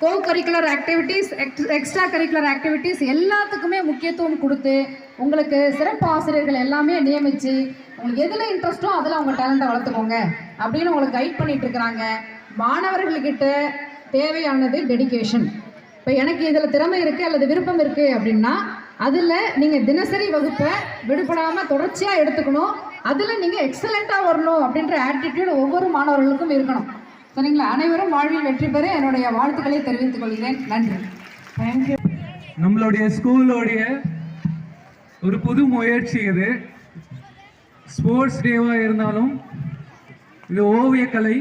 கோ curricular activities, extra curricular activities எல்லாத்துக்குமே முக்கியத்துவம் கொடுத்து உங்களுக்கு சிறப்பு ஆசிரியர்கள் எல்லாமே நியமித்து உங்களுக்கு எதில் இன்ட்ரெஸ்ட்டோ அதில் அவங்க டேலண்ட்டை வளர்த்துக்கோங்க அப்படின்னு உங்களுக்கு கைட் பண்ணிட்டு இருக்கிறாங்க. மாணவர்கள்கிட்ட தேவையானது டெடிகேஷன். இப்போ எனக்கு இதில் திறமை இருக்குது அல்லது விருப்பம் இருக்குது அப்படின்னா அதில் நீங்கள் தினசரி வகுப்பை விடுபடாமல் தொடர்ச்சியாக எடுத்துக்கணும். அதில் நீங்கள் எக்ஸலண்ட்டாக வரணும் அப்படின்ற ஆட்டிடியூட் ஒவ்வொரு மாணவர்களுக்கும் இருக்கணும். சரிங்களா? அனைவரும் வாழ்வில் வெற்றி பெற என்னுடைய வாழ்த்துக்களை தெரிவித்துக் கொள்கிறேன். நன்றி. தேங்க்யூ. நம்மளுடைய ஸ்கூலோடைய ஒரு புது முயற்சி இது. ஸ்போர்ட்ஸ் டேவாக இருந்தாலும் இது ஓவியக்கலை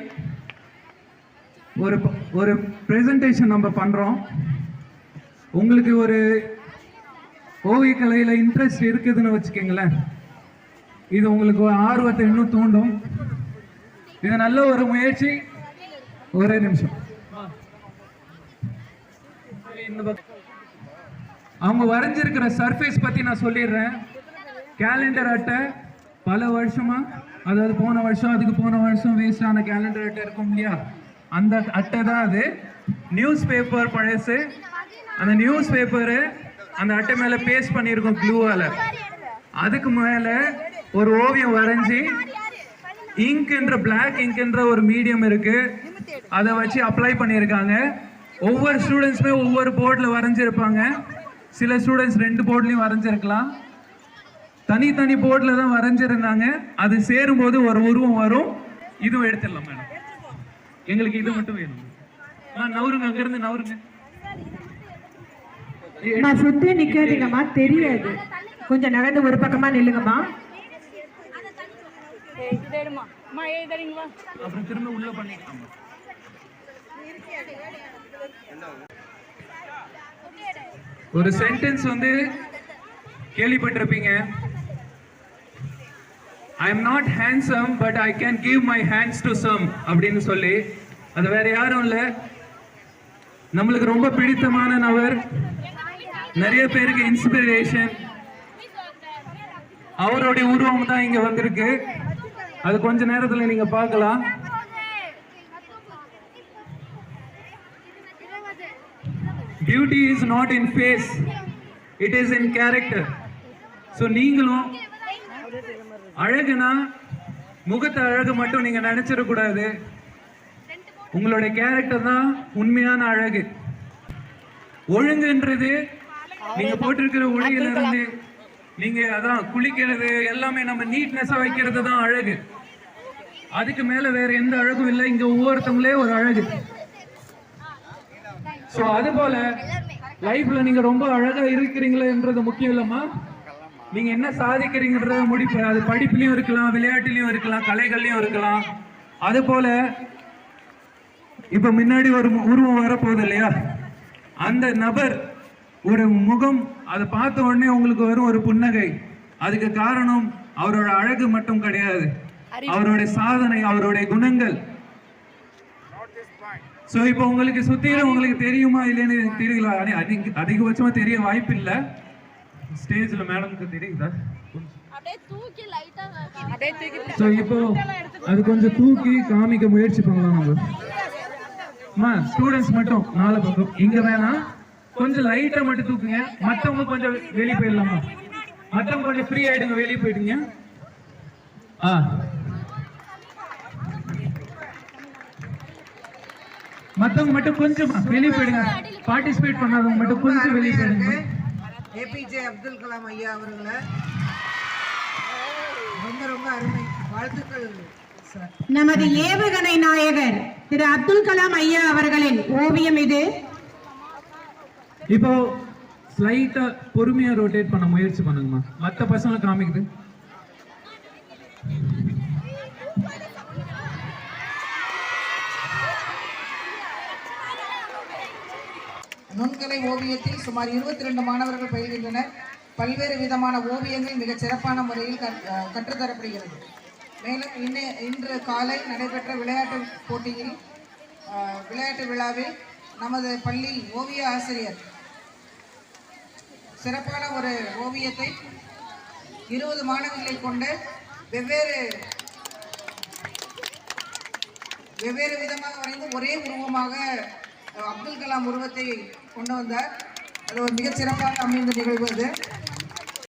ஒரு ப்ரெசன்டேஷன் நம்ம பண்ணுறோம். உங்களுக்கு ஒரு ஓவியக்கலையில் இன்ட்ரெஸ்ட் இருக்குதுன்னு வச்சுக்கோங்களேன், இது உங்களுக்கு ஒரு ஆர்வத்தை இன்னும் தூண்டும். இது நல்ல ஒரு முயற்சி. ஒரே நிமிஷம். அவங்க வரைஞ்சிருக்கிற சர்ஃபேஸ் பற்றி நான் சொல்லிடுறேன். கேலண்டர் அட்டை பல வருஷமா, அதாவது போன வருஷம் அதுக்கு போன வருஷம் வேஸ்டான கேலண்டர் அட்டை இருக்கும் இல்லையா, அந்த அட்டை தான் அது. நியூஸ் பேப்பர் பழசு. அந்த நியூஸ் பேப்பரு அந்த அட்டை மேலே பேஸ்ட் பண்ணியிருக்கோம் க்ளூவால். அதுக்கு மேலே ஒரு ஓவியம் வரைஞ்சி இங்க்ன்ற பிளாக் இங்க்ன்ற ஒரு மீடியம் இருக்கு, அதை வச்சு அப்ளை பண்ணியிருக்காங்க. ஒவ்வொரு ஸ்டூடெண்ட்ஸுமே ஒவ்வொரு போர்டில் வரைஞ்சிருப்பாங்க. சில ஸ்டூடெண்ட்ஸ் 2 போர்ட்லையும் வரைஞ்சிருக்கலாம். தனித்தனி போர்டில் தான் வரைஞ்சிருந்தாங்க. அது சேரும்போது ஒரு உருவம் வரும். இதுவும் எடுத்துடலாம் மேடம், எங்களுக்கு இது மட்டும் வேணும். நவருங்க, அங்கிருந்து நவருங்க. சுத்தி நிக்காதீங்கம்மா, தெரியாது. கொஞ்சம் நகர்ந்து ஒரு பக்கமா நில்லுங்கம்மா. அப்புறம் திரும்ப உள்ள பண்ணிக்கலாம். ஒரு சென்டென்ஸ் வந்து கேள்விப்பட்டிருப்பீங்க, I am not handsome but I can give my hands to some அப்படின்னு சொல்லி. அது வேற யாரும் இல்லை, நம்மளுக்கு ரொம்ப பிடித்தமான நபர், நிறைய பேருக்கு இன்ஸ்பிரேஷன். அவருடைய உருவம் தான் இங்க வந்திருக்கு. அது கொஞ்ச நேரத்தில் நீங்க பார்க்கலாம். Beauty is not in face, it is in character. So நீங்களும் அழகுனா முகத்தை அழகு மட்டும் நீங்க நினைச்சிடக்கூடாது. உங்களுடைய கேரக்டர் தான் உண்மையான அழகு. ஒழுங்குன்றது நீங்க போட்டிருக்கிற உடையில இருந்து நீங்க அதான் குளிக்கிறது எல்லாமே நம்ம நீட்னஸா வைக்கிறது தான் அழகு. அதுக்கு மேல வேற எந்த அழகும் இல்லை. இங்க ஒவ்வொருத்தவங்களே ஒரு அழகு. ஸோ அது போல லைஃப்ல நீங்க ரொம்ப அழகா இருக்கிறீங்களேன்றது முக்கியம் இல்லம்மா, நீங்க என்ன சாதிக்கிறீங்கன்றத முடிப்பு. அது படிப்புலயும் இருக்கலாம், விளையாட்டுலயும் இருக்கலாம், கலைகள்லயும் இருக்கலாம். அது போல இப்ப முன்னாடி ஒரு உருவம் வரப்போகுது இல்லையா, அந்த நபர் ஒரு முகம், அதை பார்த்த உடனே உங்களுக்கு வரும் ஒரு புன்னகை. அதுக்கு காரணம் அவரோட அழகு மட்டும் கிடையாது, அவருடைய சாதனை, அவருடைய குணங்கள். ஸோ இப்போ உங்களுக்கு சுத்தியில உங்களுக்கு தெரியுமா இல்லைன்னு தெரியல, அதிகபட்சமா தெரிய வாய்ப்பு இல்லை. ஸ்டேஜ்ல மேடம்க்கு தெரியுதா? ஸோ இப்போ அது கொஞ்சம் தூக்கி காமிக்க முயற்சி பண்ணலாம் நம்ம. ஸ்டூடெண்ட்ஸ் மட்டும் 4 பக்கம் இங்க வேணாம், கொஞ்சம் லைட்டா மட்டும் தூக்குங்க. மற்றவங்க கொஞ்சம் வெளியே போயிடலாமா? மற்றவங்க கொஞ்சம் ஃப்ரீ ஆயிடுங்க, வெளியே போயிடுங்க. மற்றவங்க மட்டும் கொஞ்சம் வெளியே போயிடுங்க. பார்ட்டிசிபேட் பண்ணாதவங்க மட்டும் கொஞ்சம் வெளியே போயிடுங்க. ஏபிஜே அப்துல் கலாம் ஐயா அவர்களை ரொம்ப ரொம்ப அருமை வாழ்த்துக்கள் சார். நமது ஏவுகணை நாயகர் திரு அப்துல் கலாம் ஐயா அவர்களின் ஓவியம் இது. இப்போ ஸ்லைட்டா பொறுமையா ரொட்டேட் பண்ண முயற்சி பண்ணுங்கம்மா. மற்ற பசங்க காமிக்குது. நுண்கலை ஓவியத்தில் சுமார் 22 மாணவர்கள் பயில்கின்றனர். பல்வேறு விதமான ஓவியங்கள் மிகச் சிறப்பான முறையில் கற்றுத்தரப்படுகிறது. மேலும் இன்று காலை நடைபெற்ற விளையாட்டு விழாவில் நமது பள்ளி ஓவிய ஆசிரியர் சிறப்பான ஒரு ஓவியத்தை 20 மாணவர்களை கொண்டு வெவ்வேறு விதமாக வரைந்து ஒரே உருவமாக அப்துல் கலாம் உருவத்தை கொண்டு வந்தார். அது ஒரு மிகச் சிறப்பாக அமைந்த நிகழ்வு அது.